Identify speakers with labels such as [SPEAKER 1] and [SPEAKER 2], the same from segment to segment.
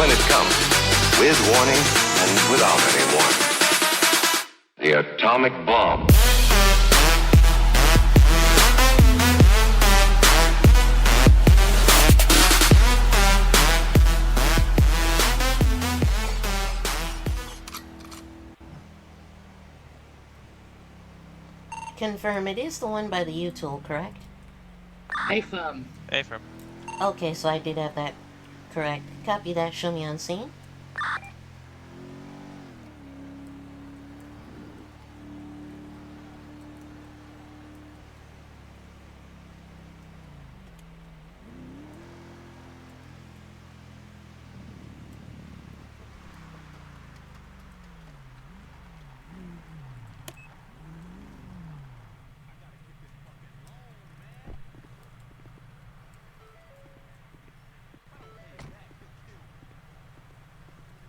[SPEAKER 1] when it comes, with warning and without any warning. The atomic bomb.
[SPEAKER 2] Confirm, it is the one by the U-tool, correct?
[SPEAKER 3] Affirm.
[SPEAKER 4] Affirm.
[SPEAKER 2] Okay, so I did have that correct. Copy that, show me on scene.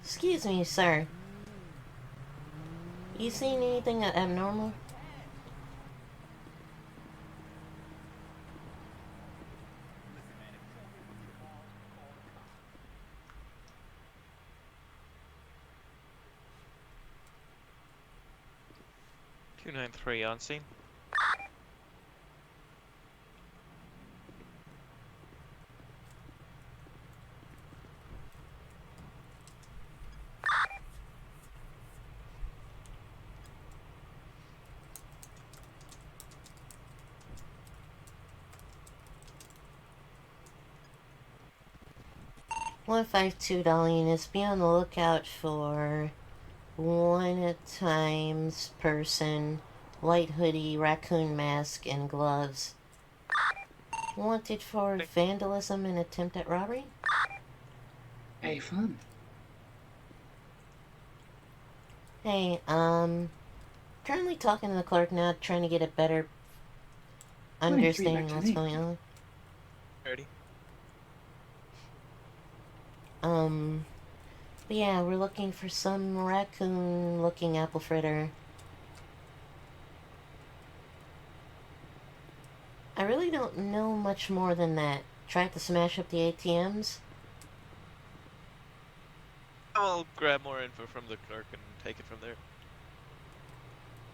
[SPEAKER 2] Excuse me, sir. You seen anything abnormal?
[SPEAKER 4] .293 on scene.
[SPEAKER 2] $152 units. Be on the lookout for one times person, white hoodie, raccoon mask, and gloves. Wanted for vandalism and attempt at robbery?
[SPEAKER 3] Affirm.
[SPEAKER 2] Hey, currently talking to the clerk now, trying to get a better
[SPEAKER 3] 23
[SPEAKER 2] understanding
[SPEAKER 3] back
[SPEAKER 2] of
[SPEAKER 3] to
[SPEAKER 2] what's
[SPEAKER 3] me.
[SPEAKER 2] going on.
[SPEAKER 4] 30.
[SPEAKER 2] But yeah, we're looking for some raccoon-looking apple fritter. I really don't know much more than that. Tried to smash up the ATMs.
[SPEAKER 4] I'll grab more info from the clerk and take it from there.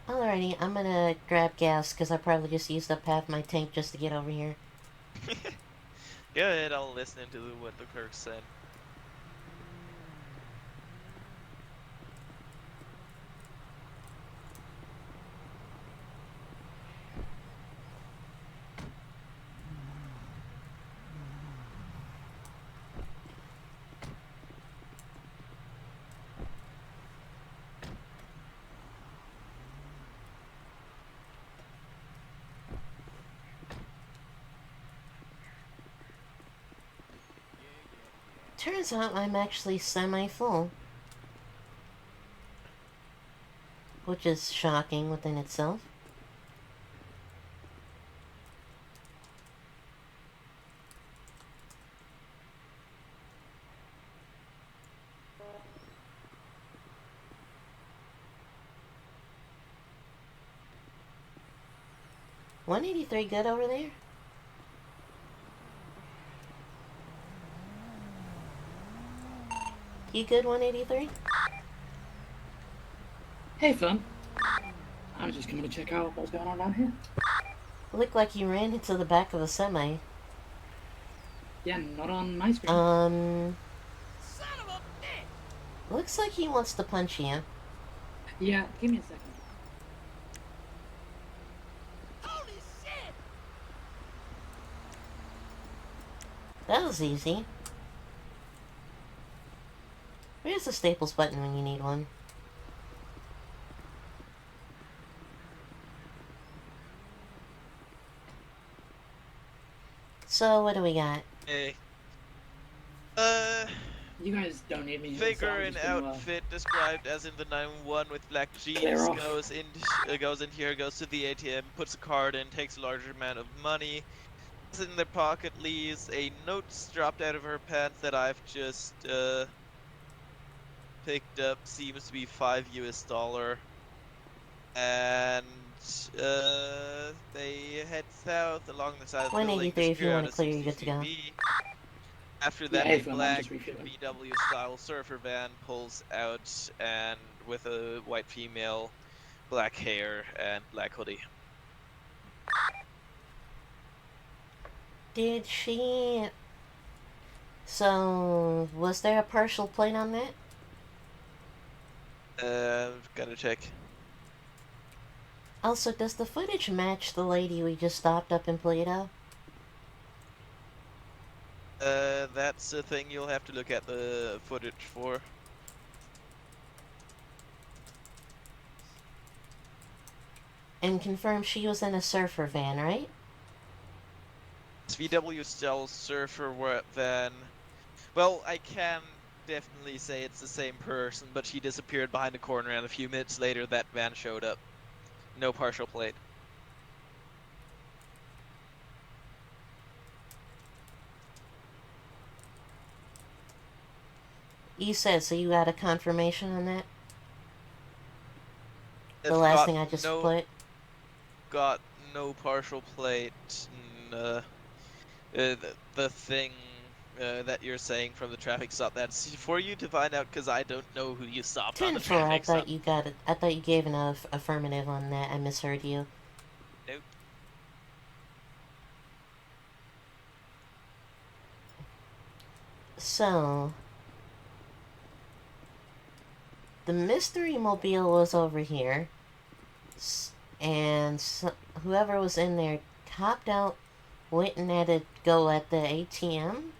[SPEAKER 2] Alrighty, I'm gonna grab gas, because I probably just used up half my tank just to get over here.
[SPEAKER 4] Go ahead, I'll listen to what the clerk said.
[SPEAKER 2] Turns out I'm actually semi-full. Which is shocking within itself. $183 good over there? You good, 183?
[SPEAKER 3] Hey, Affirm. I was just coming to check out what was going on down here.
[SPEAKER 2] Looked like you ran into the back of a semi.
[SPEAKER 3] Yeah, not on my screen.
[SPEAKER 2] Son of a bitch! Looks like he wants to punch you.
[SPEAKER 3] Yeah, give me a second.
[SPEAKER 2] Holy shit! That was easy. Where's the Staples button when you need one? So, what do we got?
[SPEAKER 4] Hey.
[SPEAKER 3] You guys don't need me. so
[SPEAKER 4] Figure
[SPEAKER 3] I'm
[SPEAKER 4] and
[SPEAKER 3] just gonna,
[SPEAKER 4] outfit described as in the 911 with black
[SPEAKER 3] Clear
[SPEAKER 4] jeans
[SPEAKER 3] off.
[SPEAKER 4] goes in here, goes to the ATM, puts a card in, takes a larger amount of money, puts it in their pocket, leaves a note dropped out of her pants that I've just picked up, seems to be $5 US, and they head south along the side of the building,
[SPEAKER 2] 183 if you
[SPEAKER 4] disappear
[SPEAKER 2] want
[SPEAKER 4] out
[SPEAKER 2] to
[SPEAKER 4] of
[SPEAKER 2] clear, you're good to go.
[SPEAKER 4] CCTV. After
[SPEAKER 3] Yeah,
[SPEAKER 4] that,
[SPEAKER 3] hey
[SPEAKER 4] a
[SPEAKER 3] fam, I'm
[SPEAKER 4] black
[SPEAKER 3] just refueling.
[SPEAKER 4] VW-style surfer van pulls out, and with a white female, black hair, and black hoodie.
[SPEAKER 2] Did she... So, was there a partial plate on that?
[SPEAKER 4] Gotta check.
[SPEAKER 2] Also, does the footage match the lady we just stopped up in Toledo?
[SPEAKER 4] That's a thing you'll have to look at the footage for.
[SPEAKER 2] And confirm she was in a surfer van, right?
[SPEAKER 4] VW-style surfer van. Well, I can definitely say it's the same person, but she disappeared behind a corner, and a few minutes later, that van showed up. No partial plate.
[SPEAKER 2] You said, so you got a confirmation on that? The
[SPEAKER 4] I've
[SPEAKER 2] last
[SPEAKER 4] got
[SPEAKER 2] thing I just
[SPEAKER 4] no
[SPEAKER 2] put?
[SPEAKER 4] got no partial plate. The thing that you're saying from the traffic stop, that's for you to find out, because I don't know who you stopped on the
[SPEAKER 2] 10-4, I
[SPEAKER 4] traffic stop.
[SPEAKER 2] thought you got it. I thought you gave an affirmative on that. I misheard you.
[SPEAKER 4] Nope.
[SPEAKER 2] So... The mystery mobile was over here. And whoever was in there hopped out, went and had to go at the ATM.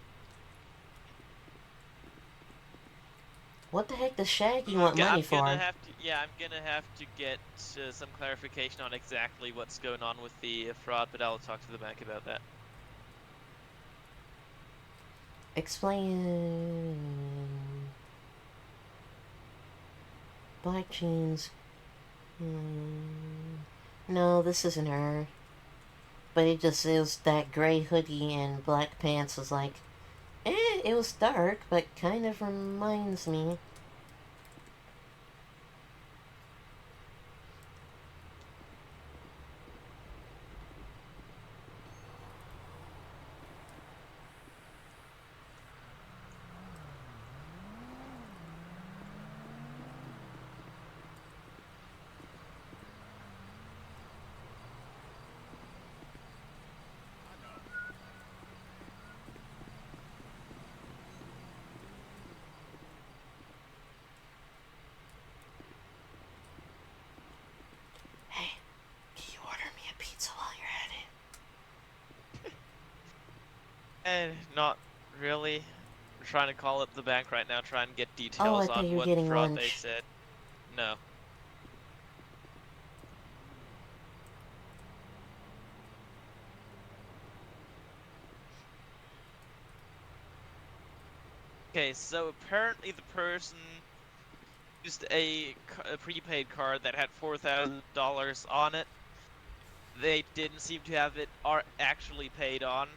[SPEAKER 2] What the heck does Shaggy want money for?
[SPEAKER 4] I'm gonna have to get some clarification on exactly what's going on with the fraud, but I'll talk to the bank about that.
[SPEAKER 2] Explain. Black jeans. No, this isn't her. But it just is that gray hoodie and black pants was like, it was dark, but kind of reminds me. Hey, can you order me a pizza while you're at it?
[SPEAKER 4] Not really. We're trying to call up the bank right now, try and get
[SPEAKER 2] Oh, I
[SPEAKER 4] details
[SPEAKER 2] thought
[SPEAKER 4] on
[SPEAKER 2] you were
[SPEAKER 4] what
[SPEAKER 2] getting
[SPEAKER 4] fraud they
[SPEAKER 2] lunch.
[SPEAKER 4] said. No. Okay, so apparently the person used a prepaid card that had $4,000 on it. They didn't seem to have it actually paid on.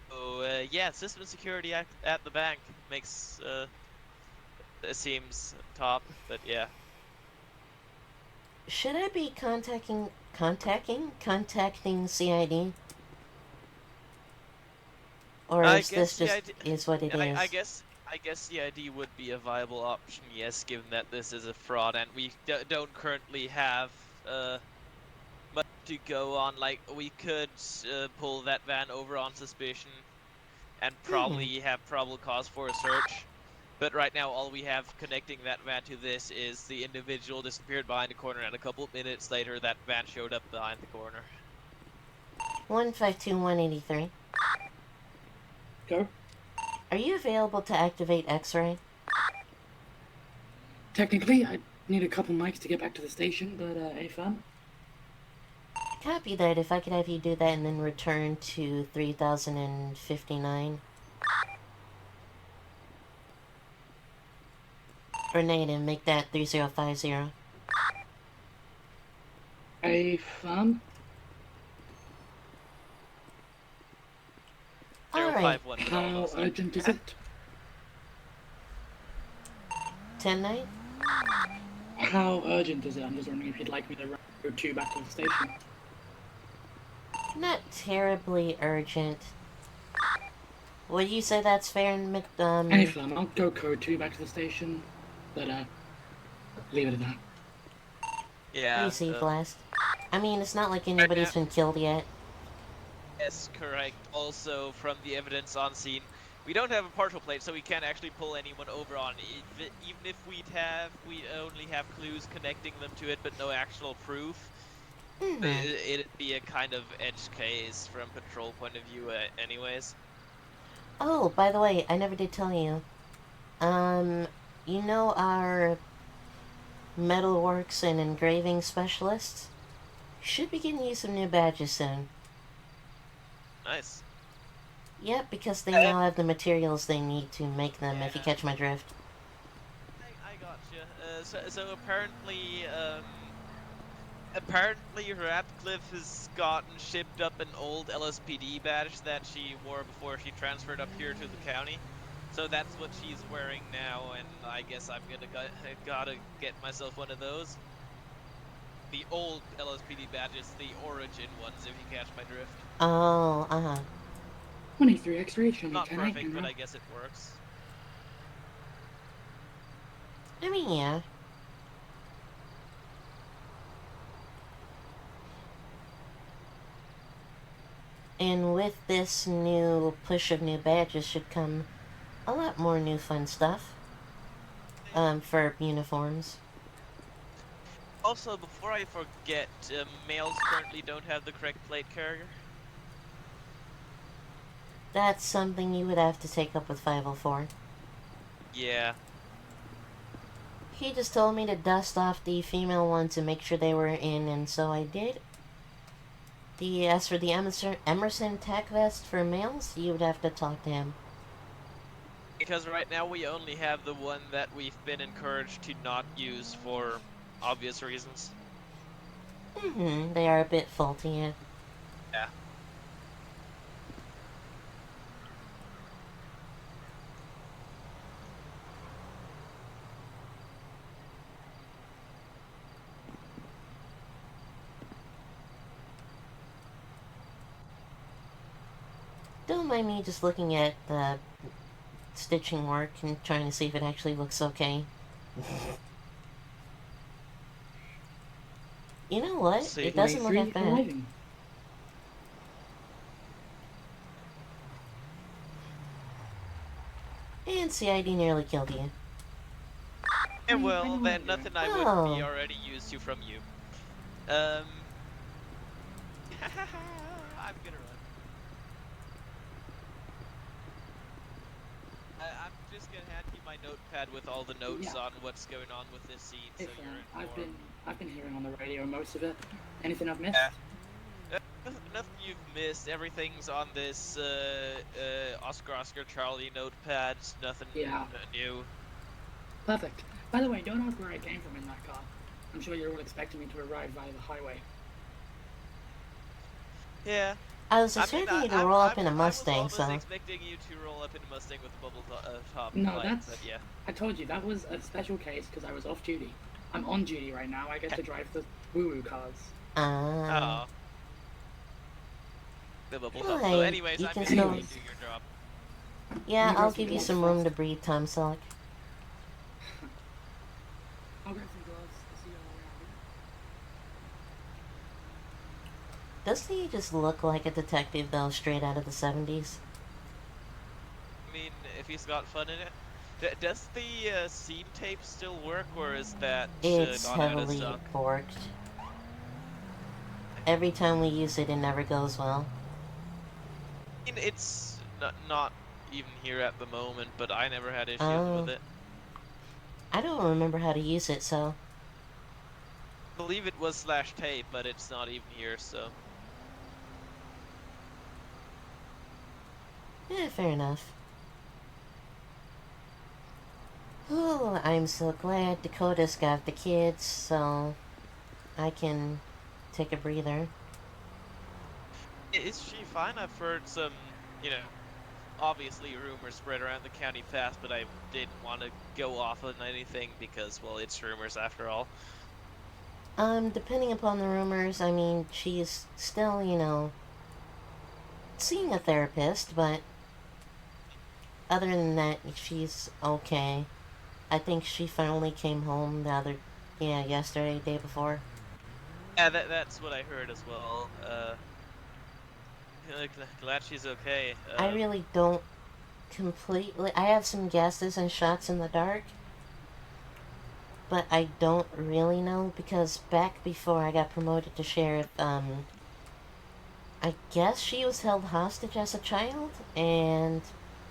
[SPEAKER 4] So, yeah, system security at the bank makes, it seems top, but yeah.
[SPEAKER 2] Should I be contacting CID? Or
[SPEAKER 4] I
[SPEAKER 2] is this
[SPEAKER 4] guess
[SPEAKER 2] just
[SPEAKER 4] CID,
[SPEAKER 2] is what it is?
[SPEAKER 4] I guess CID would be a viable option, yes, given that this is a fraud and we don't currently have much to go on. Like, we could pull that van over on suspicion and probably have probable cause for a search. But right now, all we have connecting that van to this is the individual disappeared behind the corner, and a couple of minutes later, that van showed up behind the corner.
[SPEAKER 2] 152183.
[SPEAKER 3] Go.
[SPEAKER 2] Are you available to activate X-ray?
[SPEAKER 3] Technically, I need a couple mics to get back to the station, but hey fam.
[SPEAKER 2] Copy that. If I could have you do that and then return to 3059. Or negative, make that 3050.
[SPEAKER 3] Hey fam.
[SPEAKER 2] Alright.
[SPEAKER 4] 051
[SPEAKER 3] How urgent is it?
[SPEAKER 2] 10-9?
[SPEAKER 3] How urgent is it? I'm just wondering if you'd like me to road 2 back to the station.
[SPEAKER 2] Not terribly urgent. Would you say that's fair,
[SPEAKER 3] Any fun, I'll go code 2 back to the station, but leave it at that.
[SPEAKER 4] Yeah.
[SPEAKER 2] Receive last. I mean, it's not like anybody's been killed yet.
[SPEAKER 4] Yes, correct. Also, from the evidence on scene, we don't have a partial plate, so we can't actually pull anyone over on it. Even if we only have clues connecting them to it, but no actual proof. It'd be a kind of edge case from patrol point of view, anyways.
[SPEAKER 2] Oh, by the way, I never did tell you. You know our metalworks and engraving specialists? Should be getting you some new badges soon.
[SPEAKER 4] Nice.
[SPEAKER 2] Yep, because they now have the materials they need to make them, if you
[SPEAKER 4] Yeah.
[SPEAKER 2] catch my drift.
[SPEAKER 4] I gotcha. So apparently Ratcliffe has gotten shipped up an old LSPD badge that she wore before she transferred up here to the county. So that's what she's wearing now, and I guess I'm gotta get myself one of those. The old LSPD badges, the origin ones, if you catch my drift.
[SPEAKER 2] Oh, uh-huh.
[SPEAKER 3] 23 X-ray, show me
[SPEAKER 4] Not
[SPEAKER 3] 10
[SPEAKER 4] perfect, but I guess it works.
[SPEAKER 2] I mean, yeah. And with this new push of new badges should come a lot more new fun stuff. For uniforms.
[SPEAKER 4] Also, before I forget, males currently don't have the correct plate carrier.
[SPEAKER 2] That's something you would have to take up with 504.
[SPEAKER 4] Yeah.
[SPEAKER 2] He just told me to dust off the female ones and make sure they were in, and so I did. As for the Emerson Tech Vest for males, you would have to talk to him.
[SPEAKER 4] Because right now we only have the one that we've been encouraged to not use for obvious reasons.
[SPEAKER 2] They are a bit faulty, yeah.
[SPEAKER 4] Yeah.
[SPEAKER 2] Don't mind me just looking at the stitching work and trying to see if it actually looks okay. You know what? It doesn't look that bad. And CID nearly killed you.
[SPEAKER 4] Yeah, well, then nothing I wouldn't be already used to from you. I'm gonna run. I'm just gonna hand you my notepad with all the notes on what's going on with this scene, so you're informed.
[SPEAKER 3] I've been hearing on the radio most of it. Anything I've missed?
[SPEAKER 4] Nothing you've missed. Everything's on this Oscar Charlie notepad. Nothing new.
[SPEAKER 3] Perfect. By the way, don't ask where I came from in that car. I'm sure you're all expecting me to arrive via the highway.
[SPEAKER 4] Yeah.
[SPEAKER 2] I was expecting you to roll up in a Mustang, so...
[SPEAKER 4] I was expecting you to roll up in a Mustang with a bubble top.
[SPEAKER 3] No,
[SPEAKER 4] light, but yeah.
[SPEAKER 3] I told you, that was a special case because I was off duty. I'm on duty right now. I get to drive the woo-woo cars.
[SPEAKER 4] Oh. The bubble top. So anyways, I'm going to do your job.
[SPEAKER 2] Yeah, I'll give you some room to breathe, Tom Selleck.
[SPEAKER 3] I'll grab some gloves. See you all around.
[SPEAKER 2] Doesn't he just look like a detective, though, straight out of the 70s?
[SPEAKER 4] I mean, if he's got fun in it. Does the scene tape still work, or is that
[SPEAKER 2] It's
[SPEAKER 4] gone out of
[SPEAKER 2] heavily
[SPEAKER 4] stock?
[SPEAKER 2] borked. Every time we use it, it never goes well.
[SPEAKER 4] I mean, it's not even here at the moment, but I never had issues with it.
[SPEAKER 2] I don't remember how to use it, so...
[SPEAKER 4] I believe it was /tape, but it's not even here, so...
[SPEAKER 2] Yeah, fair enough. Oh, I'm so glad Dakota's got the kids, so... I can take a breather.
[SPEAKER 4] Is she fine? I've heard some, obviously rumors spread around the county fast, but I didn't want to go off on anything because, well, it's rumors after all.
[SPEAKER 2] Depending upon the rumors, I mean, she's still, seeing a therapist, but other than that, she's okay. I think she finally came home yesterday, day before.
[SPEAKER 4] Yeah, that's what I heard as well. Glad she's okay.
[SPEAKER 2] I really don't completely. I have some guesses and shots in the dark, but I don't really know because back before I got promoted to sheriff, I guess she was held hostage as a child, and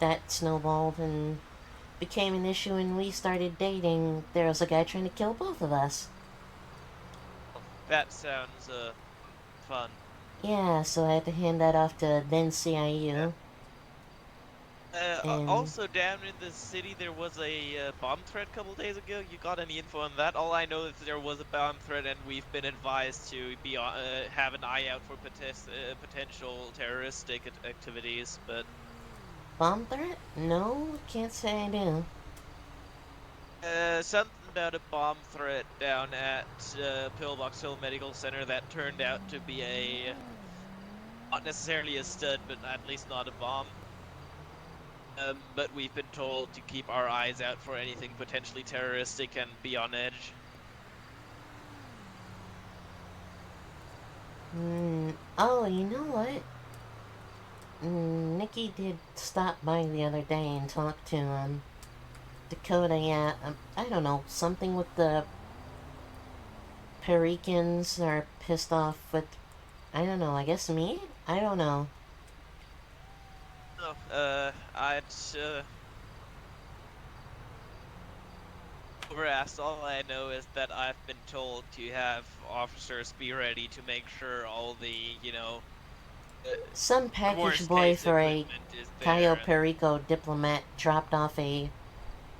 [SPEAKER 2] that snowballed and became an issue when we started dating. There was a guy trying to kill both of us.
[SPEAKER 4] That sounds fun.
[SPEAKER 2] Yeah, so I had to hand that off to then CIU. And
[SPEAKER 4] Also, down in the city, there was a bomb threat a couple days ago. You got any info on that? All I know is there was a bomb threat, and we've been advised to be have an eye out for potential terroristic activities. But
[SPEAKER 2] bomb threat? No, can't say I do.
[SPEAKER 4] something about a bomb threat down at Pillbox Hill Medical Center that turned out to be not necessarily a stud, but at least not a bomb. But we've been told to keep our eyes out for anything potentially terroristic and be on edge.
[SPEAKER 2] Oh, you know what? Nikki did stop by the other day and talk to Dakota. Yeah, I don't know, something with the Pericans are pissed off with. I don't know. I guess me. I don't know.
[SPEAKER 4] No, I'd overasked. All I know is that I've been told to have officers be ready to make sure all the,
[SPEAKER 2] Some package
[SPEAKER 4] worst
[SPEAKER 2] boy
[SPEAKER 4] case
[SPEAKER 2] for a
[SPEAKER 4] equipment is
[SPEAKER 2] Cayo
[SPEAKER 4] there.
[SPEAKER 2] Perico diplomat dropped off a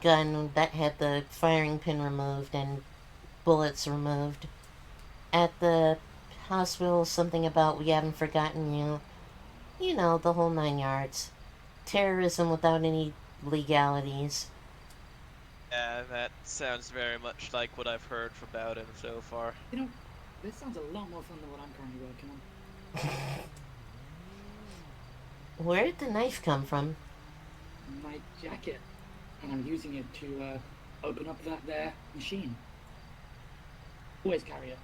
[SPEAKER 2] gun that had the firing pin removed and bullets removed. At the hospital, something about we haven't forgotten you. You know, the whole 9 yards. Terrorism without any legalities.
[SPEAKER 4] Yeah, that sounds very much like what I've heard about him so far.
[SPEAKER 3] You know, this sounds a lot more fun than what I'm currently working on.
[SPEAKER 2] Where did the knife come from?
[SPEAKER 3] My jacket, and I'm using it to open up that there machine. Always carry it.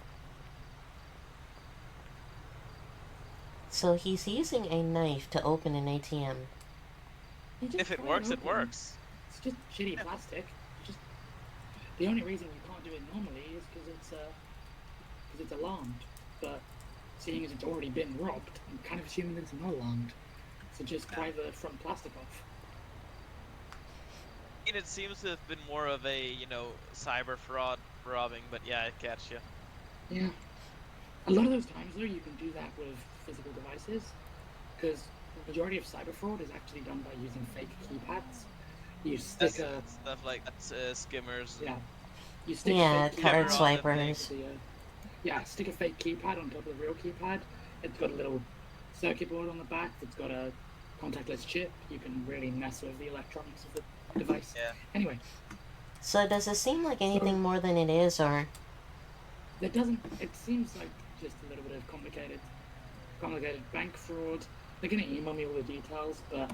[SPEAKER 2] So he's using a knife to open an ATM.
[SPEAKER 4] If it works, it works.
[SPEAKER 3] It's just shitty plastic. Just the only reason you can't do it normally is because it's alarmed. But seeing as it's already been robbed, I'm kind of assuming that it's not alarmed. So just pry the front plastic off.
[SPEAKER 4] And it seems to have been more of a, cyber fraud robbing, but yeah, I catch you.
[SPEAKER 3] Yeah. A lot of those times, though, you can do that with physical devices, because the majority of cyber fraud is actually done by using fake keypads. You stick
[SPEAKER 4] stuff like that, skimmers.
[SPEAKER 3] Yeah. You stick
[SPEAKER 2] Yeah,
[SPEAKER 3] a fake
[SPEAKER 2] card
[SPEAKER 3] keypad
[SPEAKER 2] swipers.
[SPEAKER 3] Stick a fake keypad on top of the real keypad. It's got a little circuit board on the back that's got a contactless chip. You can really mess with the electronics of the device.
[SPEAKER 4] Yeah.
[SPEAKER 3] Anyway.
[SPEAKER 2] So does it seem like anything more than it is, or?
[SPEAKER 3] It doesn't. It seems like just a little bit of complicated bank fraud. They're gonna email me all the details, but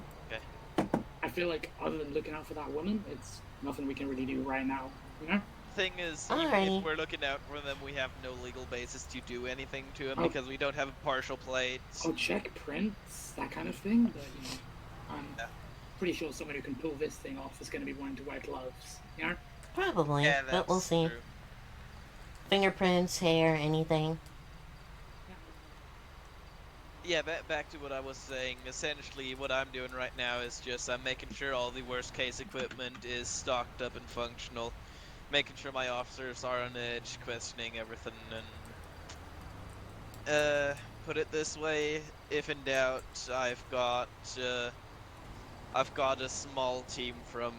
[SPEAKER 3] I feel like other than looking out for that woman, it's nothing we can really do right now. You know.
[SPEAKER 4] Thing is,
[SPEAKER 2] Alrighty.
[SPEAKER 4] if we're looking out for them, we have no legal basis to do anything to them because we don't have a partial plate.
[SPEAKER 3] I'll check prints, that kind of thing, but I'm pretty sure someone who can pull this thing off is going to be wanting to wear gloves. You know?
[SPEAKER 2] Probably,
[SPEAKER 4] Yeah,
[SPEAKER 2] but we'll see.
[SPEAKER 4] True.
[SPEAKER 2] Fingerprints, hair, anything.
[SPEAKER 4] Yeah, back to what I was saying. Essentially, what I'm doing right now is just I'm making sure all the worst case equipment is stocked up and functional, making sure my officers are on edge, questioning everything, and put it this way: if in doubt, I've got a small team from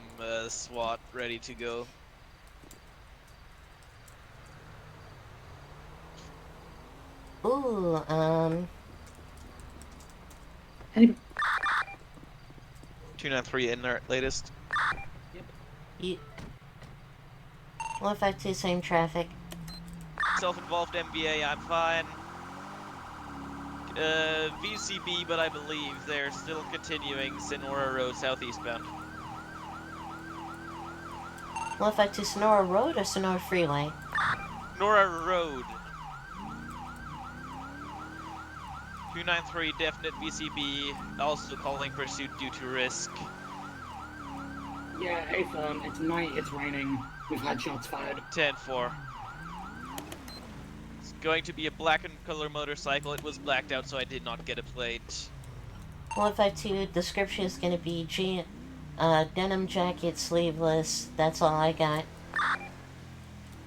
[SPEAKER 4] SWAT ready to go.
[SPEAKER 2] Ooh,
[SPEAKER 3] Anyway.
[SPEAKER 4] 293 in our latest.
[SPEAKER 3] Yep.
[SPEAKER 2] What if I do same traffic?
[SPEAKER 4] Self-involved MVA, I'm fine. VCB, but I believe they're still continuing Senora Road southeastbound.
[SPEAKER 2] 152 Sonora Road or Sonora Freeway?
[SPEAKER 4] Nora Road. 293 definite VCB, also calling pursuit due to risk.
[SPEAKER 3] Yeah, hey firm, it's night, it's raining. We've had shots fired.
[SPEAKER 4] 10-4. It's going to be a black and color motorcycle. It was blacked out, so I did not get a plate.
[SPEAKER 2] 152, description is going to be denim jacket, sleeveless. That's all I got.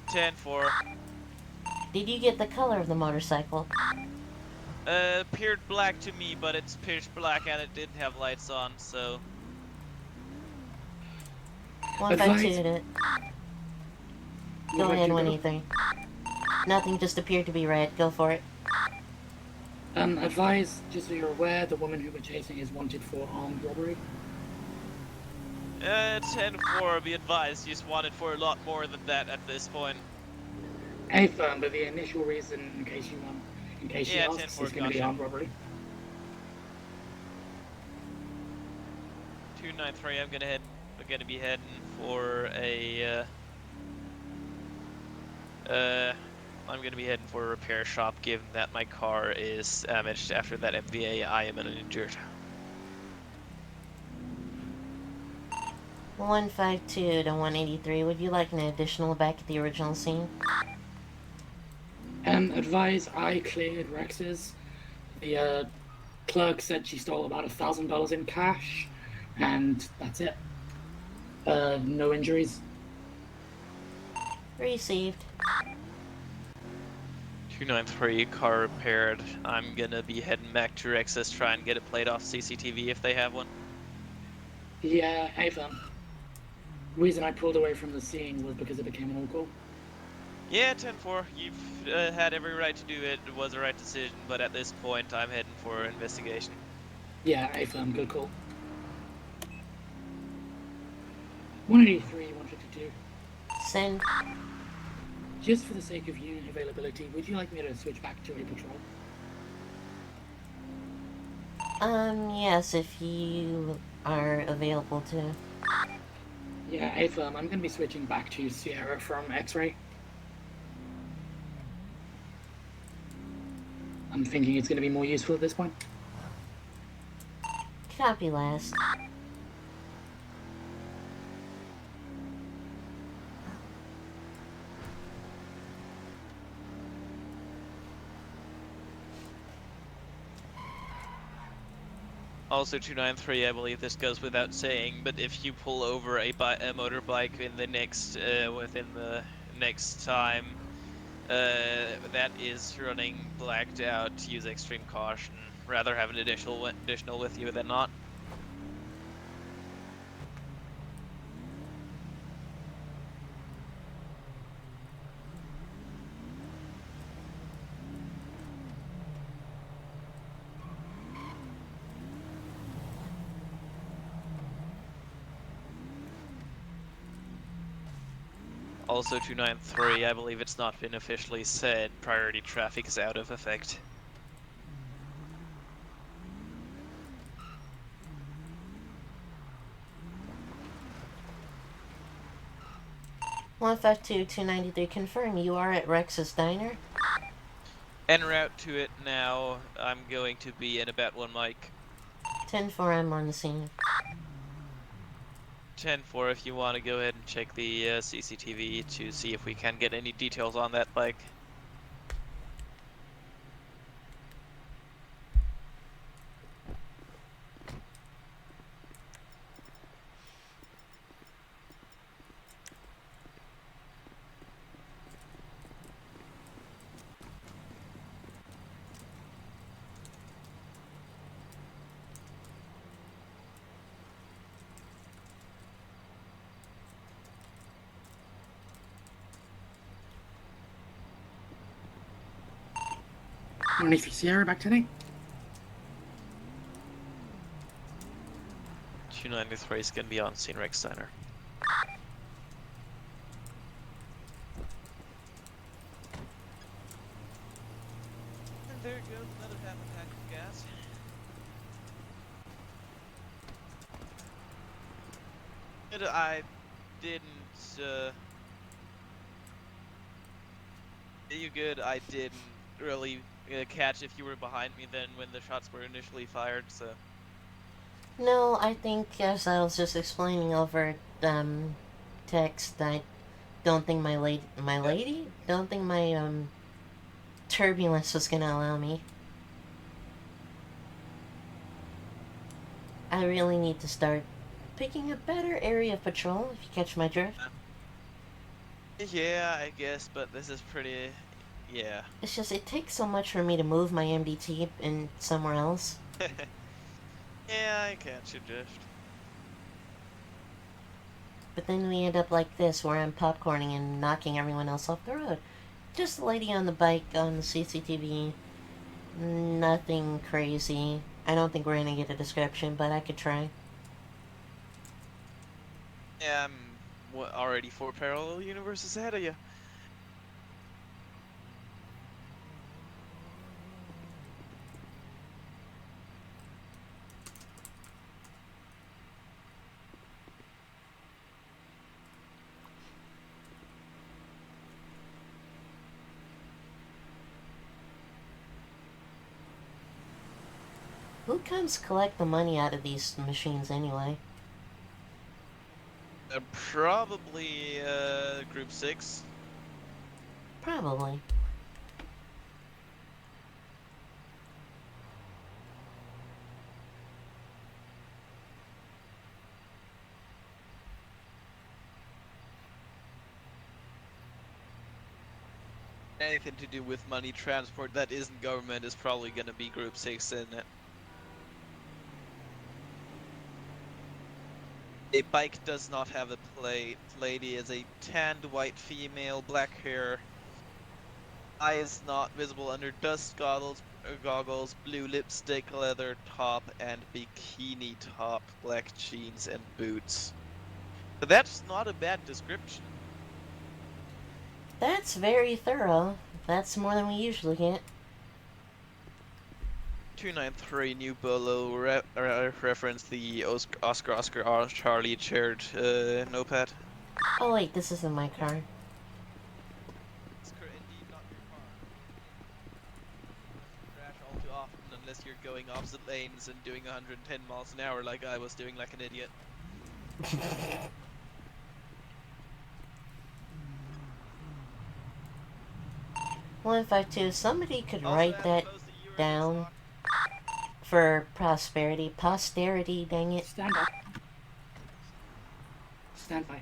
[SPEAKER 4] 10-4.
[SPEAKER 2] Did you get the color of the motorcycle?
[SPEAKER 4] Appeared black to me, but it's pitch black and it didn't have lights on, so...
[SPEAKER 2] 152 to... Go ahead,
[SPEAKER 3] you
[SPEAKER 2] 183. Nothing, just appeared to be red. Go for it.
[SPEAKER 3] Advise, just so you're aware, the woman who we're chasing is wanted for armed robbery.
[SPEAKER 4] 10-4, be advised, she's wanted for a lot more than that at this point.
[SPEAKER 3] Hey firm, but the initial reason, in case she
[SPEAKER 4] Yeah,
[SPEAKER 3] asks,
[SPEAKER 4] 10-4,
[SPEAKER 3] is going to be
[SPEAKER 4] gotcha.
[SPEAKER 3] armed robbery.
[SPEAKER 4] 293, I'm gonna be heading for a I'm gonna be heading for a repair shop, given that my car is damaged after that MVA. I am uninjured.
[SPEAKER 2] 152 to 183. Would you like an additional back at the original scene?
[SPEAKER 3] Advise, I cleared Rex's. The clerk said she stole about $1,000 in cash, and that's it. No injuries.
[SPEAKER 2] Received.
[SPEAKER 4] 293, car repaired. I'm gonna be heading back to Rex's, try and get a plate off CCTV if they have one.
[SPEAKER 3] Yeah, hey fam. Reason I pulled away from the scene was because it became an all-call.
[SPEAKER 4] Yeah, 10-4, you've had every right to do it. It was the right decision, but at this point, I'm heading for investigation.
[SPEAKER 3] Yeah, hey fam, good call. 183, 152.
[SPEAKER 2] Send.
[SPEAKER 3] Just for the sake of unit availability, would you like me to switch back to a patrol?
[SPEAKER 2] Yes, if you are available to.
[SPEAKER 3] Yeah, hey firm, I'm gonna be switching back to Sierra from X-Ray. I'm thinking it's gonna be more useful at this point.
[SPEAKER 2] Copy last.
[SPEAKER 4] Also, 293, I believe this goes without saying, but if you pull over a motorbike in the next, within the next time, that is running blacked out, use extreme caution. Rather have an additional with you than not. Also, 293, I believe it's not been officially said, priority traffic is out of effect.
[SPEAKER 2] One five two 293. Confirm you are at Rex's Diner.
[SPEAKER 4] En route to it now. I'm going to be in about 1 mic.
[SPEAKER 2] 10-4, I'm on the scene.
[SPEAKER 4] 10-4, if you want to go ahead and check the CCTV to see if we can get any details on that bike.
[SPEAKER 3] Morning, Sierra, back today.
[SPEAKER 4] 293 is going to be on scene Rex Center. And there goes another half a tank of gas. I didn't, you good? I didn't really catch if you were behind me then when the shots were initially fired, so...
[SPEAKER 2] No, I think as I was just explaining over text, I don't think don't think my turbulence was gonna allow me. I really need to start picking a better area of patrol, if you catch my drift.
[SPEAKER 4] Yeah, I guess, but this is pretty... yeah.
[SPEAKER 2] It's just, it takes so much for me to move my MDT in somewhere else.
[SPEAKER 4] Yeah, I catch your drift.
[SPEAKER 2] But then we end up like this, where I'm popcorning and knocking everyone else off the road. Just a lady on the bike on the CCTV. Nothing crazy. I don't think we're gonna get a description, but I could try.
[SPEAKER 4] Yeah, I'm already 4 parallel universes ahead of you.
[SPEAKER 2] Who comes collect the money out of these machines anyway?
[SPEAKER 4] Probably, Group 6.
[SPEAKER 2] Probably.
[SPEAKER 4] Anything to do with money transport that isn't government is probably gonna be Group 6, isn't it? A bike does not have a plate. Lady is a tanned white female, black hair. Eyes not visible under dust goggles, blue lipstick, leather top, and bikini top, black jeans and boots. But that's not a bad description.
[SPEAKER 2] That's very thorough. That's more than we usually get.
[SPEAKER 4] 293 New Bolo reference the Oscar Charlie shared notepad.
[SPEAKER 2] Oh wait, this isn't my car.
[SPEAKER 4] Indeed not your car. Crash all too often unless you're going opposite lanes and doing 110 miles an hour like I was doing like an idiot.
[SPEAKER 2] 152. Somebody could write that down for prosperity. Posterity, dang it.
[SPEAKER 3] Stand by. Stand by.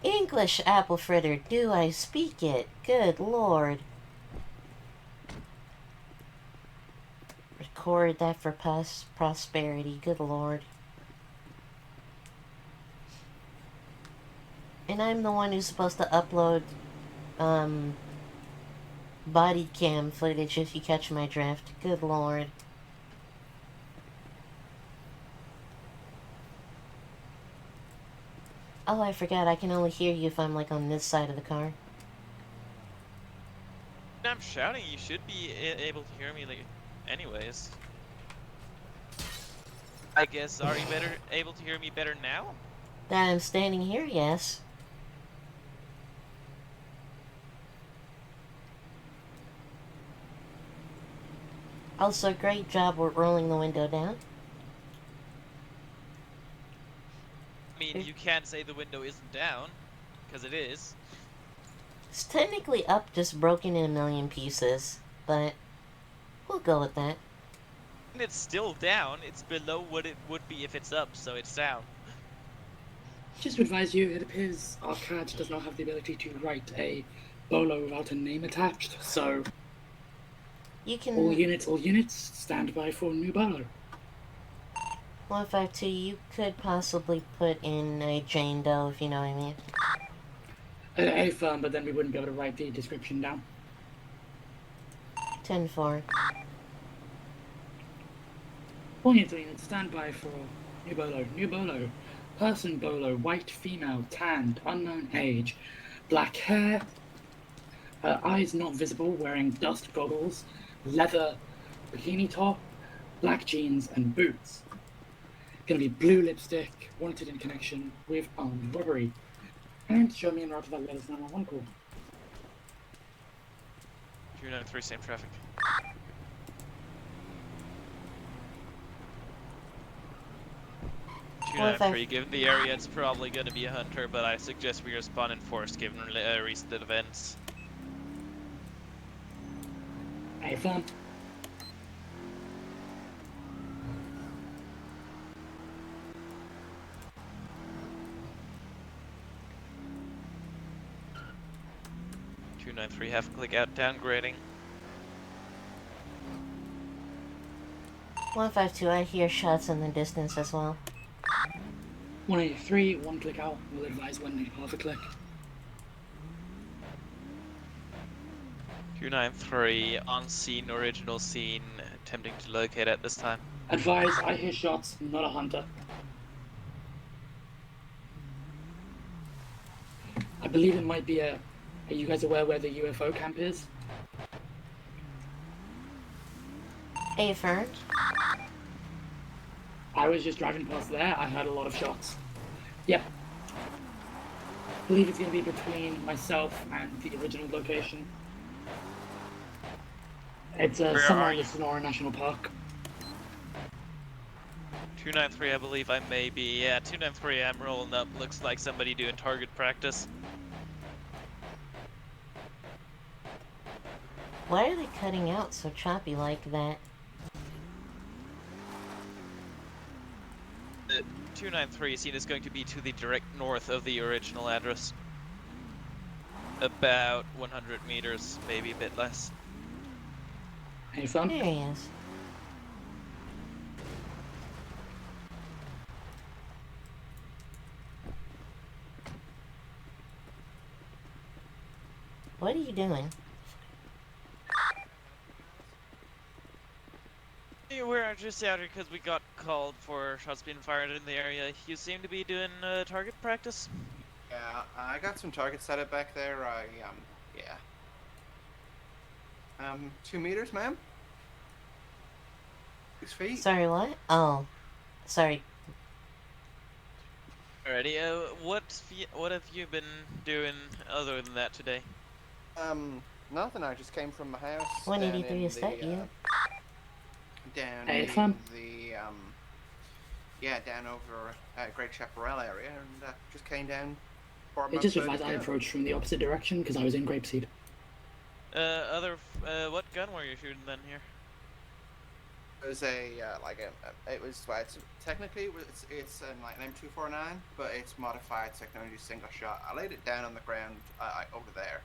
[SPEAKER 2] English, apple fritter, do I speak it? Good lord. Record that for prosperity, good lord. And I'm the one who's supposed to upload, body cam footage if you catch my drift. Good lord. Oh, I forgot, I can only hear you if I'm, like, on this side of the car.
[SPEAKER 4] I'm shouting, you should be able to hear me like, anyways. I guess, are you able to hear me better now?
[SPEAKER 2] That I'm standing here, yes. Also, great job with rolling the window down.
[SPEAKER 4] I mean, you can't say the window isn't down, because it is.
[SPEAKER 2] It's technically up, just broken in a million pieces, but we'll go with that.
[SPEAKER 4] And it's still down, it's below what it would be if it's up, so it's down.
[SPEAKER 3] Just to advise you, it appears our CAD does not have the ability to write a bolo without a name attached, so
[SPEAKER 2] You can...
[SPEAKER 3] all units, stand by for new bolo.
[SPEAKER 2] 152, you could possibly put in a Jane Doe, if you know what I mean.
[SPEAKER 3] A firm, but then we wouldn't be able to write the description down.
[SPEAKER 2] 10-4.
[SPEAKER 3] All units, stand by for new bolo. New bolo. Person bolo, white female, tanned, unknown age, black hair, eyes not visible, wearing dust goggles, leather bikini top, black jeans, and boots. Gonna be blue lipstick, wanted in connection with armed robbery. And show me en route to that latest 911 call.
[SPEAKER 4] 293, same traffic.
[SPEAKER 2] Well, if I-
[SPEAKER 4] 293, given the area, it's probably going to be a hunter, but I suggest we respond in force given recent events.
[SPEAKER 3] Hey, fun.
[SPEAKER 4] .293, half click out, downgrading.
[SPEAKER 2] 152, I hear shots in the distance as well.
[SPEAKER 3] 183, one click out. We'll advise when half a click.
[SPEAKER 4] 293, on scene, original scene, attempting to locate at this time.
[SPEAKER 3] Advise, I hear shots, not a hunter. I believe it might be a... Are you guys aware where the UFO camp is?
[SPEAKER 2] Affirmed.
[SPEAKER 3] I was just driving past there, I heard a lot of shots. Yep. I believe it's going to be between myself and the original location. It's
[SPEAKER 4] Where
[SPEAKER 3] somewhere
[SPEAKER 4] are
[SPEAKER 3] in the
[SPEAKER 4] you?
[SPEAKER 3] Sonora National Park.
[SPEAKER 4] 293, I believe I may be. Yeah, 293, I'm rolling up. Looks like somebody doing target practice.
[SPEAKER 2] Why are they cutting out so choppy like that?
[SPEAKER 4] 293 scene is going to be to the direct north of the original address. About 100 meters, maybe a bit less.
[SPEAKER 3] Any fun?
[SPEAKER 2] There he is. What are you doing?
[SPEAKER 4] Yeah, we're just out here because we got called for shots being fired in the area. You seem to be doing target practice.
[SPEAKER 5] Yeah, I got some targets set up back there. Yeah. 2 meters, ma'am? 6 feet?
[SPEAKER 2] Sorry, what? Oh. Sorry.
[SPEAKER 4] Alrighty, what have you been doing other than that today?
[SPEAKER 5] Nothing. I just came from my house.
[SPEAKER 2] 183, is that you?
[SPEAKER 5] Down
[SPEAKER 3] Hey,
[SPEAKER 5] in
[SPEAKER 3] fun.
[SPEAKER 5] the, down over Great Chaparral area, and just came down.
[SPEAKER 3] It just advised I approached from the opposite direction because I was in Grapeseed.
[SPEAKER 4] What gun were you shooting then here?
[SPEAKER 5] It was technically it's like an M249, but it's modified so I can only do single shot. I laid it down on the ground over there.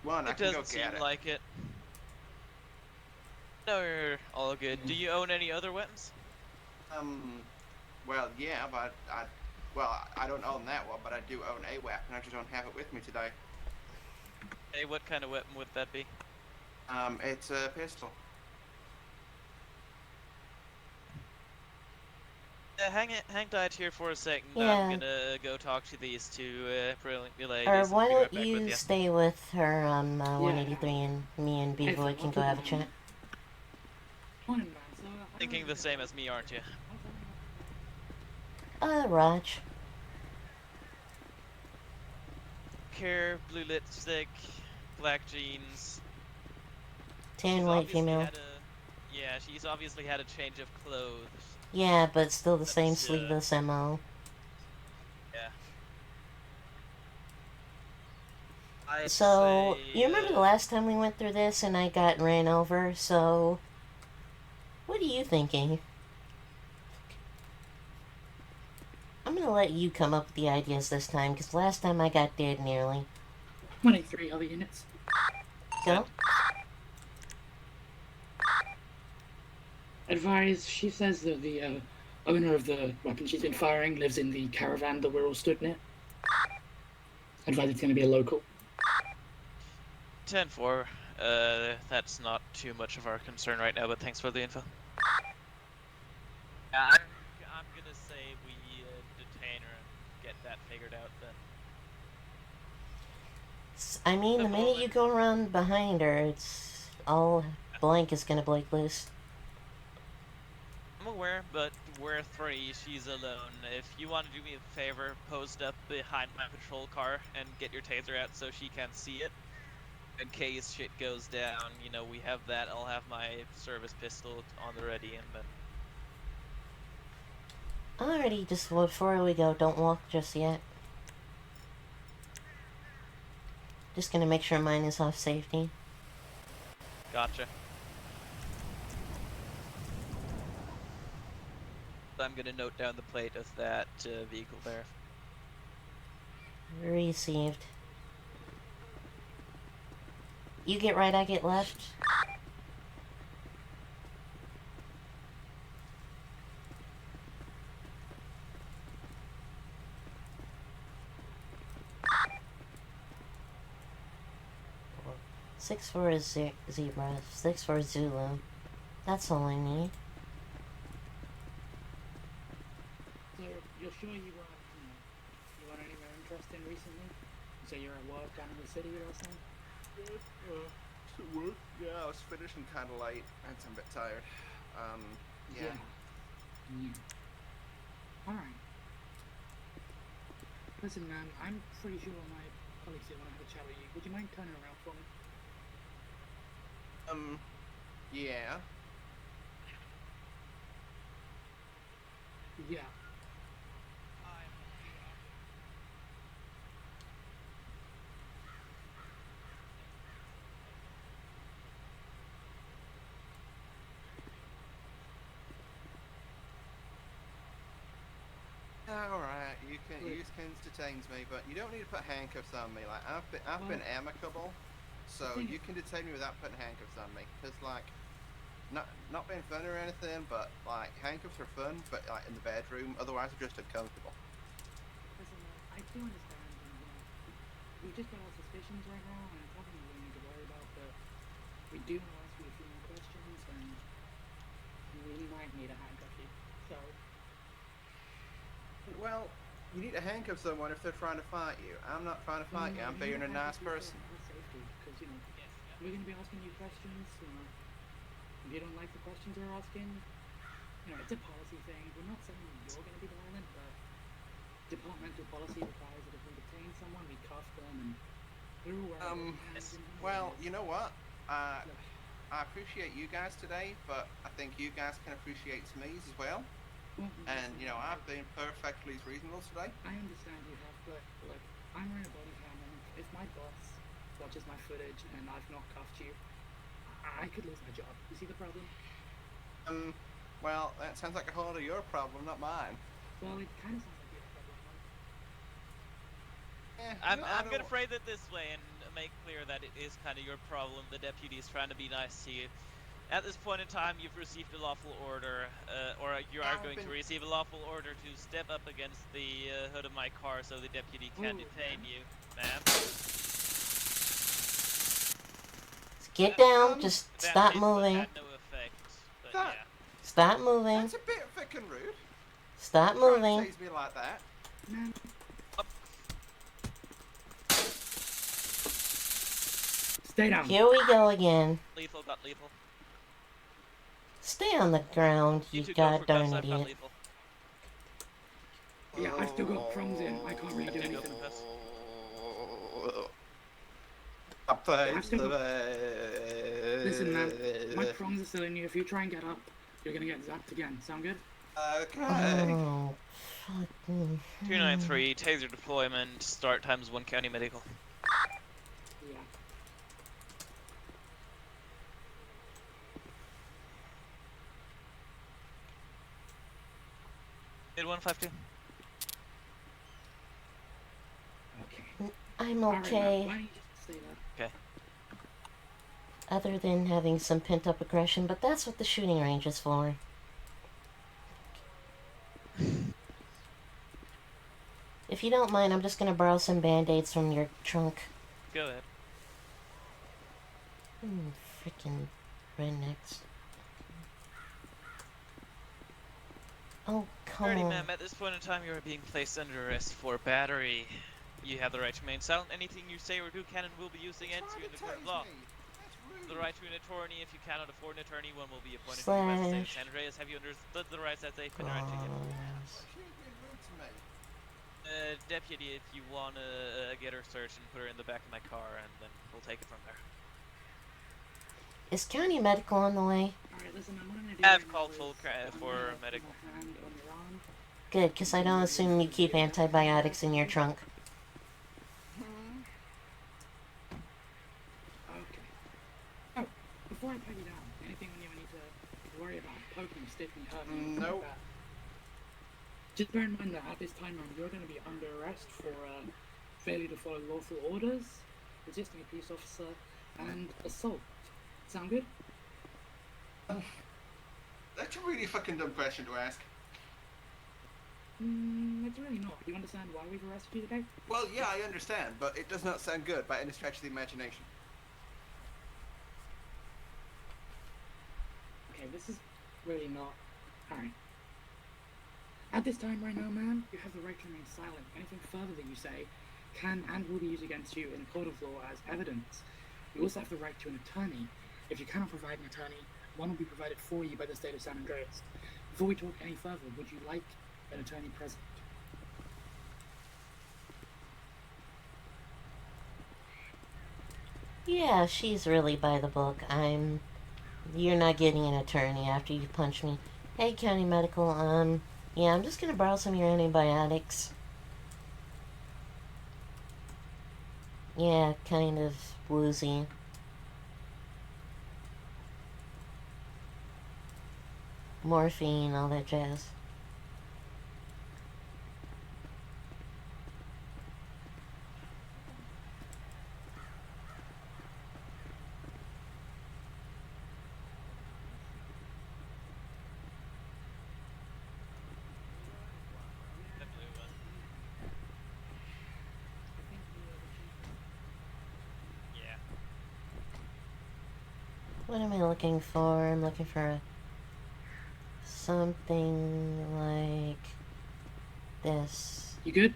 [SPEAKER 5] One, I
[SPEAKER 4] It
[SPEAKER 5] can go
[SPEAKER 4] doesn't seem
[SPEAKER 5] get it.
[SPEAKER 4] like it. No, you're all good. Do you own any other weapons?
[SPEAKER 5] Well, yeah, but I don't own that one, but I do own a weapon. I just don't have it with me today.
[SPEAKER 4] Hey, what kind of weapon would that be?
[SPEAKER 5] It's a pistol.
[SPEAKER 4] Hang tight here for a second.
[SPEAKER 2] Yeah.
[SPEAKER 4] I'm gonna go talk to these two brilliant ladies.
[SPEAKER 2] Or
[SPEAKER 4] and
[SPEAKER 2] why
[SPEAKER 4] be
[SPEAKER 2] don't
[SPEAKER 4] right back
[SPEAKER 2] you
[SPEAKER 4] with ya.
[SPEAKER 2] stay with her on 183 and me and B-Boy can go have a chat?
[SPEAKER 4] Thinking the same as me, aren't you?
[SPEAKER 2] Raj.
[SPEAKER 4] Care, blue lipstick, black jeans.
[SPEAKER 2] Tan
[SPEAKER 4] She's
[SPEAKER 2] white
[SPEAKER 4] obviously
[SPEAKER 2] female.
[SPEAKER 4] Yeah, she's obviously had a change of clothes.
[SPEAKER 2] Yeah, but still the same
[SPEAKER 4] That's,
[SPEAKER 2] sleeveless MO.
[SPEAKER 4] Yeah. I'd
[SPEAKER 2] So,
[SPEAKER 4] say,
[SPEAKER 2] you remember the last time we went through this and I got ran over, so... What are you thinking? I'm gonna let you come up with the ideas this time, because last time I got dead nearly.
[SPEAKER 3] 183 other units.
[SPEAKER 2] Go.
[SPEAKER 3] Advise, she says that the owner of the weapon she's been firing lives in the caravan that we're all stood near. Advise it's going to be a local.
[SPEAKER 4] 10-4. That's not too much of our concern right now, but thanks for the info. I'm gonna say we detain her and get that figured out then.
[SPEAKER 2] I mean,
[SPEAKER 4] The
[SPEAKER 2] the minute you
[SPEAKER 4] moment-
[SPEAKER 2] go around behind her, it's all blank is gonna break loose.
[SPEAKER 4] I'm aware, but we're 3, she's alone. If you want to do me a favor, post up behind my patrol car and get your taser out so she can see it. In case shit goes down, you know, we have that. I'll have my service pistol on the ready, and then...
[SPEAKER 2] Alrighty, just before we go, don't walk just yet. Just gonna make sure mine is off safety.
[SPEAKER 4] Gotcha. I'm gonna note down the plate of that vehicle there.
[SPEAKER 2] Received. You get right, I get left. Six for a zebra, 6 for a Zulu. That's all I need.
[SPEAKER 3] So you're sure you weren't anywhere interesting recently? So you're at work down in the city or something?
[SPEAKER 5] Yeah, I was finishing kind of late and I'm a bit tired. Yeah.
[SPEAKER 3] Alright. Listen, man, I'm pretty sure my colleagues here want to have a chat with you. Would you mind turning around for me?
[SPEAKER 5] Yeah.
[SPEAKER 3] Yeah.
[SPEAKER 5] Alright, you can detain me, but you don't need to put handcuffs on me. Like I've been amicable, so you can detain me without putting handcuffs on me. Cause like, not being funny or anything, but like handcuffs are fun, but like in the bedroom, otherwise they're just uncomfortable.
[SPEAKER 3] Listen, I do understand, and we've just got our suspicions right now, and it's nothing we really need to worry about, but we do want to ask you a few more questions, and we might need a handcuff you. So,
[SPEAKER 5] Well, you need to handcuff someone if they're trying to fight you. I'm not trying to fight you. I'm being a nice person.
[SPEAKER 3] Safety, because we're going to be asking you questions. If you don't like the questions we're asking, it's a policy thing. We're not saying you're going to be violent, but departmental policy requires that if we detain someone, we cuff them, and we're aware.
[SPEAKER 5] Well, you know what? I appreciate you guys today, but I think you guys can appreciate me as well. And I've been perfectly reasonable today.
[SPEAKER 3] I understand you have, but look, I'm wearing a body cam, and if my boss watches my footage and I've not cuffed you, I could lose my job. You see the problem?
[SPEAKER 5] Well, that sounds like a whole lot of your problem, not mine.
[SPEAKER 3] Well, it kind of sounds like your problem.
[SPEAKER 4] I'm gonna phrase it this way and make clear that it is kind of your problem. The deputy is trying to be nice to you. At this point in time, you've received a lawful order, or you are going to receive a lawful order to step up against the hood of my car so the deputy can detain you, ma'am.
[SPEAKER 2] Get down, just stop moving.
[SPEAKER 4] Had no effect, but yeah.
[SPEAKER 2] Stop moving.
[SPEAKER 5] That's a bit fucking rude.
[SPEAKER 2] Stop moving.
[SPEAKER 5] Trying to tease me like that.
[SPEAKER 3] Man. Stay down.
[SPEAKER 2] Here we go again.
[SPEAKER 4] Lethal got lethal.
[SPEAKER 2] Stay on the ground, you goddamn idiot.
[SPEAKER 3] Yeah, I've still got crumbs in. I can't really do anything. Listen, man, my crumbs are still in you. If you try and get up, you're gonna get zapped again. Sound good?
[SPEAKER 5] Okay.
[SPEAKER 2] Oh, fucking...
[SPEAKER 4] 293, taser deployment, start times 1 county medical.
[SPEAKER 3] Yeah.
[SPEAKER 4] Mid 152.
[SPEAKER 3] Okay.
[SPEAKER 2] I'm
[SPEAKER 3] All right,
[SPEAKER 2] okay.
[SPEAKER 3] man, why don't you just stay there?
[SPEAKER 4] Okay.
[SPEAKER 2] Other than having some pent-up aggression, but that's what the shooting range is for. If you don't mind, I'm just gonna borrow some band-aids from your trunk.
[SPEAKER 4] Go ahead.
[SPEAKER 2] Freaking rednecks. Oh, come
[SPEAKER 4] 30,
[SPEAKER 2] on.
[SPEAKER 4] ma'am. At this point in time, you are being placed under arrest for battery. You have the right to remain silent. Anything you say or do can and will be used against you in the court of law. The right to an attorney. If you cannot afford an attorney, one will be appointed to you by the state of San Andreas. Have you understood the rights that they've been read to you? Deputy, if you want to get her searched and put her in the back of my car, and then we'll take it from there.
[SPEAKER 2] Is county medical on the way?
[SPEAKER 3] Alright, listen, I'm gonna do
[SPEAKER 4] I've called full for medical.
[SPEAKER 3] hand on your arm.
[SPEAKER 2] Good, because I don't assume you keep antibiotics in your trunk.
[SPEAKER 3] Okay. Oh, before I pat you down, anything when you need to worry about poking, sticking, hurting, anything like that? Just bear in mind that at this time you're going to be under arrest for failure to follow lawful orders, resisting a peace officer, and assault. Sound good?
[SPEAKER 5] That's a really fucking dumb question to ask.
[SPEAKER 3] It's really not. Do you understand why we've arrested you today?
[SPEAKER 5] Well, yeah, I understand, but it does not sound good by any stretch of the imagination.
[SPEAKER 3] Okay, this is really not... Alright. At this time right now, man, you have the right to remain silent. Anything further that you say can and will be used against you in a court of law as evidence. You also have the right to an attorney. If you cannot provide an attorney, one will be provided for you by the state of San Andreas. Before we talk any further, would you like an attorney present?
[SPEAKER 2] Yeah, she's really by the book. You're not getting an attorney after you punch me. Hey, county medical, yeah, I'm just gonna borrow some of your antibiotics. Yeah, kind of woozy. Morphine, all that jazz. What am I looking for? I'm looking for something like this.
[SPEAKER 3] You good?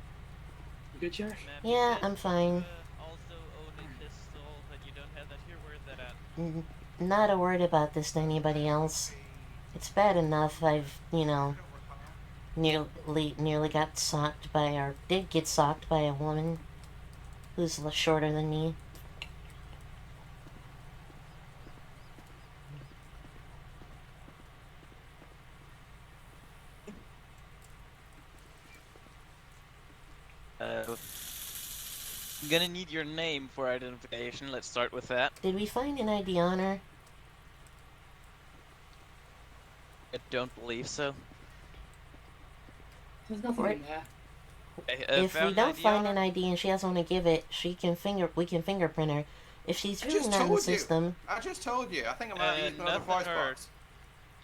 [SPEAKER 3] You good, Sheriff?
[SPEAKER 2] Yeah, I'm fine.
[SPEAKER 4] Also own a pistol, but you don't have that here. Where's that at?
[SPEAKER 2] Not a word about this to anybody else. It's bad enough I've, nearly got socked by, or did get socked by a woman who's shorter than me.
[SPEAKER 4] I'm gonna need your name for identification. Let's start with that.
[SPEAKER 2] Did we find an ID on her?
[SPEAKER 4] I don't believe so.
[SPEAKER 3] There's nothing in there.
[SPEAKER 2] If we don't find an ID and she doesn't want to give it, we can fingerprint her. If she's really not in the system...
[SPEAKER 5] I just told you. I think I might have used another voice box.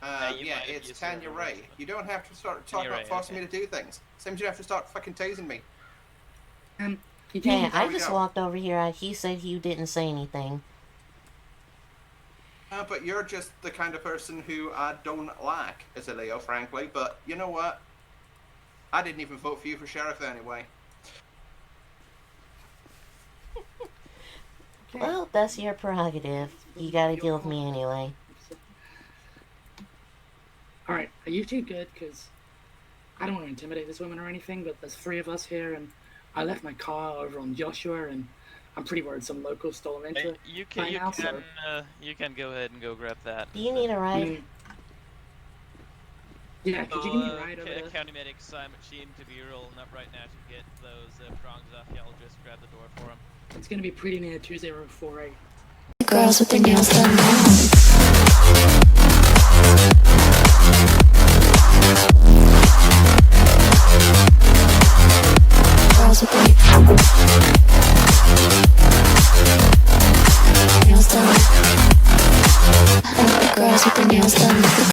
[SPEAKER 5] Yeah, it's Tanya Ray. You don't have to start talking about forcing me to do things. Same as you have to start fucking tasing me.
[SPEAKER 2] Hey, I just walked over here. He said he didn't say anything.
[SPEAKER 5] But you're just the kind of person who I don't like as a Leo, frankly. But you know what? I didn't even vote for you for sheriff anyway.
[SPEAKER 2] Well, that's your prerogative. You gotta deal with me anyway.
[SPEAKER 3] Alright, are you two good? Because I don't want to intimidate this woman or anything, but there's 3 of us here, and I left my car over on Joshua, and I'm pretty worried some locals stole into it.
[SPEAKER 4] You can go ahead and go grab that.
[SPEAKER 2] Do you need a ride?
[SPEAKER 3] Yeah, could you give me a ride over there?
[SPEAKER 4] County medic Simon Sheen to be rolling up right now to get those prongs off. Y'all just grab the door for him.
[SPEAKER 3] It's gonna be pretty near 2048.
[SPEAKER 6] Girls with their nails done. Girls with their nails done. Girls with their nails done.